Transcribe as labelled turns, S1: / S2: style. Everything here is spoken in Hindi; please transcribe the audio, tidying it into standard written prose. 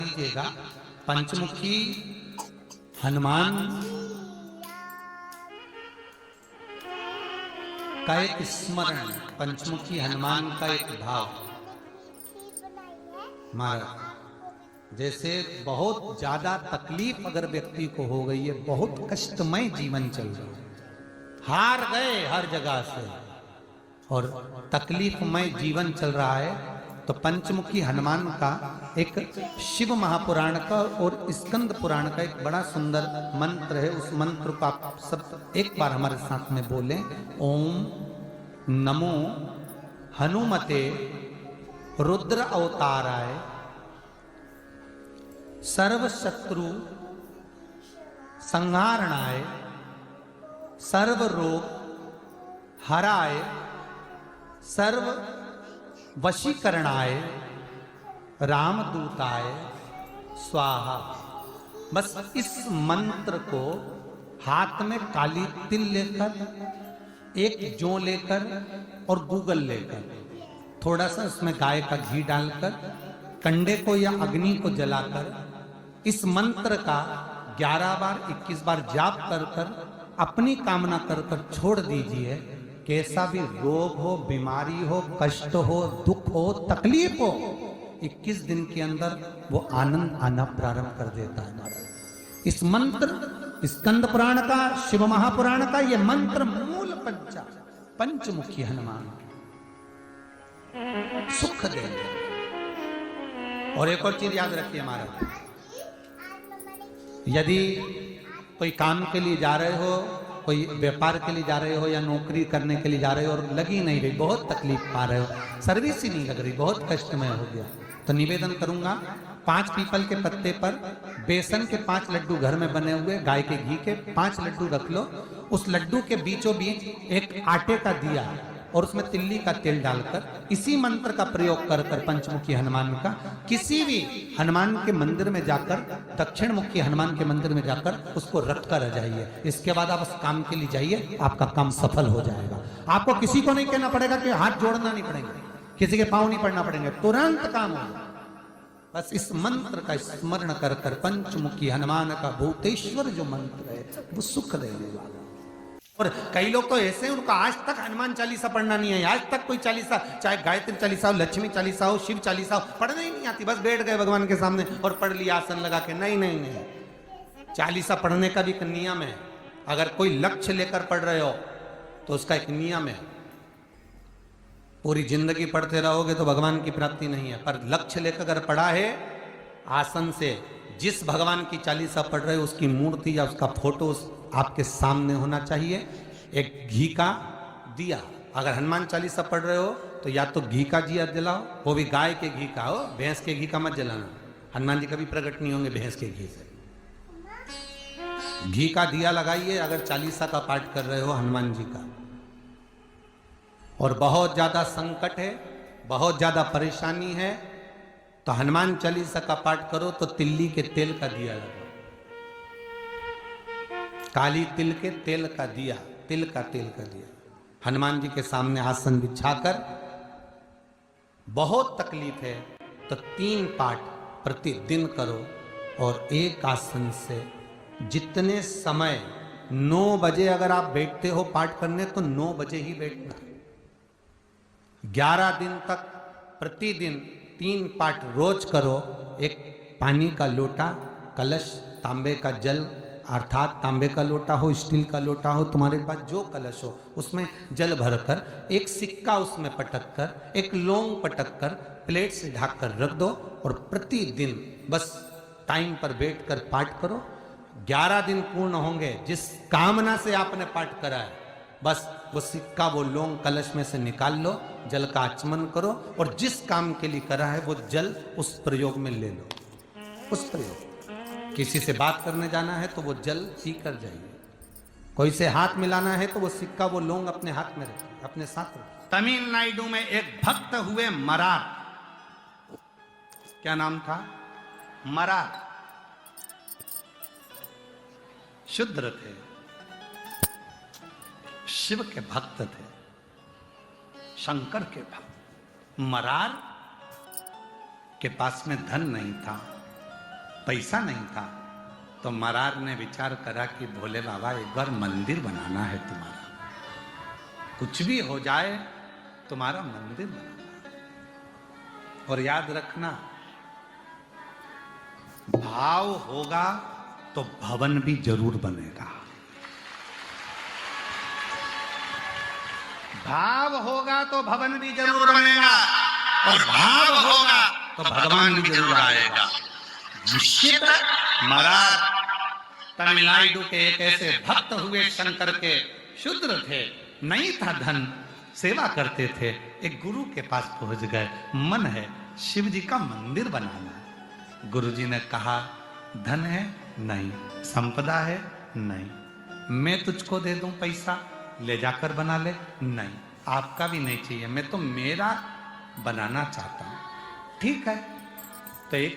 S1: कीजिएगा। पंचमुखी हनुमान का एक स्मरण, पंचमुखी हनुमान का एक भाव। महाराज जैसे बहुत ज्यादा तकलीफ अगर व्यक्ति को हो गई है, बहुत कष्टमय जीवन चल रहा है, हार गए हर जगह से और तकलीफमय जीवन चल रहा है, तो पंचमुखी हनुमान का एक शिव महापुराण का और स्कंद पुराण का एक बड़ा सुंदर मंत्र है। उस मंत्र को आप सब एक बार हमारे साथ में बोलें। ओम नमो हनुमते रुद्र अवताराय सर्व शत्रु संहारणाय सर्व रोग हराय सर्व वशीकरणाय रामदूताय स्वाहा। बस इस मंत्र को हाथ में काली तिल लेकर, एक जौ लेकर और गूगल लेकर, थोड़ा सा उसमें गाय का घी डालकर, कंडे को या अग्नि को जलाकर इस मंत्र का 11 बार 21 बार जाप कर कर अपनी कामना कर कर छोड़ दीजिए। कैसा भी रोग हो, बीमारी हो, कष्ट हो, दुख हो, तकलीफ हो, 21 दिन के अंदर वो आनंद आना प्रारंभ कर देता है। इस मंत्र स्कंद पुराण का, शिव महापुराण का ये मंत्र मूल पंचमुखी हनुमान सुख देंगे। और एक और चीज याद रखिए महाराज, यदि कोई काम के लिए जा रहे हो, कोई व्यापार के लिए जा रहे हो या नौकरी करने के लिए जा रहे हो और लगी नहीं रही, बहुत तकलीफ पा रहे हो, सर्विस ही नहीं लग रही, बहुत कष्टमय हो गया, तो निवेदन करूंगा 5 पीपल के पत्ते पर बेसन के 5 लड्डू घर में बने हुए, गाय के घी के 5 लड्डू रख लो। उस लड्डू के बीचों बीच एक आटे का दिया और उसमें तिल्ली का तेल डालकर इसी मंत्र का प्रयोग कर कर पंचमुखी हनुमान का किसी भी हनुमान के मंदिर में जाकर, दक्षिण मुखी हनुमान के मंदिर में जाकर उसको रख कर आ जाइए। इसके बाद आप उस काम के लिए जाइए, आपका काम सफल हो जाएगा। आपको किसी को नहीं कहना पड़ेगा कि हाथ जोड़ना नहीं पड़ेंगे, किसी के पांव नहीं पड़ना पड़ेंगे, तुरंत काम होगा। बस इस मंत्र का स्मरण कर कर पंचमुखी हनुमान का भूतेश्वर जो मंत्र है वो सुख देने वाला। और कई लोग तो ऐसे, उनको आज तक हनुमान चालीसा पढ़ना नहीं है, आज तक कोई चालीसा, चाहे गायत्री चालीसा हो, लक्ष्मी चालीसा हो, शिव चालीसा हो, पढ़ना ही नहीं आती, बस बैठ गए भगवान के सामने और पढ़ लिया आसन लगा के। नहीं नहीं नहीं, चालीसा पढ़ने का भी एक नियम है। अगर कोई लक्ष्य लेकर पढ़ रहे हो तो उसका एक नियम है। पूरी जिंदगी पढ़ते रहोगे तो भगवान की प्राप्ति नहीं है, पर लक्ष्य लेकर अगर पढ़ा है आसन से, जिस भगवान की चालीसा पढ़ रहे हो उसकी मूर्ति या उसका फोटो आपके सामने होना चाहिए। एक घी का दिया, अगर हनुमान चालीसा पढ़ रहे हो तो या तो घी का दिया जलाओ, वो भी गाय के घी का हो, भैंस के घी का मत जलाना, हनुमान जी कभी प्रकट नहीं होंगे भैंस के घी से। घी का दिया लगाइए अगर चालीसा का पाठ कर रहे हो हनुमान जी का। और बहुत ज्यादा संकट है, बहुत ज्यादा परेशानी है, तो हनुमान चालीसा का पाठ करो तो तिल्ली के तेल का दिया लगाओ, काली तिल के तेल का दिया, तिल का तेल का दिया हनुमान जी के सामने आसन बिछाकर। बहुत तकलीफ है तो 3 पाठ प्रतिदिन करो और एक आसन से जितने समय, 9 बजे अगर आप बैठते हो पाठ करने तो 9 बजे ही बैठना। 11 दिन तक प्रतिदिन 3 पाठ रोज करो। एक पानी का लोटा, कलश, तांबे का जल, अर्थात तांबे का लोटा हो, स्टील का लोटा हो, तुम्हारे पास जो कलश हो उसमें जल भरकर, एक सिक्का उसमें पटक कर, एक लौंग पटक कर प्लेट से ढक कर रख दो और प्रतिदिन बस टाइम पर बैठकर पाठ करो। 11 दिन पूर्ण होंगे, जिस कामना से आपने पाठ करा है बस वो सिक्का, वो लौंग कलश में से निकाल लो, जल का आचमन करो और जिस काम के लिए करा है वो जल उस प्रयोग में ले लो। उस प्रयोग, किसी से बात करने जाना है तो वो जल पी कर जाइए, कोई से हाथ मिलाना है तो वो सिक्का, वो लौंग अपने हाथ में रखिए, अपने साथ रखिए। तमिलनाडु में एक भक्त हुए मरार, क्या नाम था? मरार, शूद्र थे, शिव के भक्त थे, शंकर के भक्त। मरार के पास में धन नहीं था, पैसा नहीं था, तो मरार ने विचार करा कि भोले बाबा एक बार मंदिर बनाना है तुम्हारा, कुछ भी हो जाए तुम्हारा मंदिर बनाना है। और याद रखना, भाव होगा तो भवन भी जरूर बनेगा, भाव होगा तो भवन भी जरूर बनेगा, और भाव होगा तो भगवान भी जरूर आएगा। निश्चित मरार तमिलनाडु के एक ऐसे भक्त हुए शंकर के, शूद्र थे, नहीं था धन, सेवा करते थे, एक गुरु के पास पहुंच गए, मन है शिव जी का मंदिर बनाना। गुरुजी ने कहा धन है नहीं, संपदा है नहीं, मैं तुझको दे दूं पैसा, ले जाकर बना ले, नहीं आपका भी नहीं चाहिए, मैं तो मेरा बनाना चाहता हूं। ठीक है, तो एक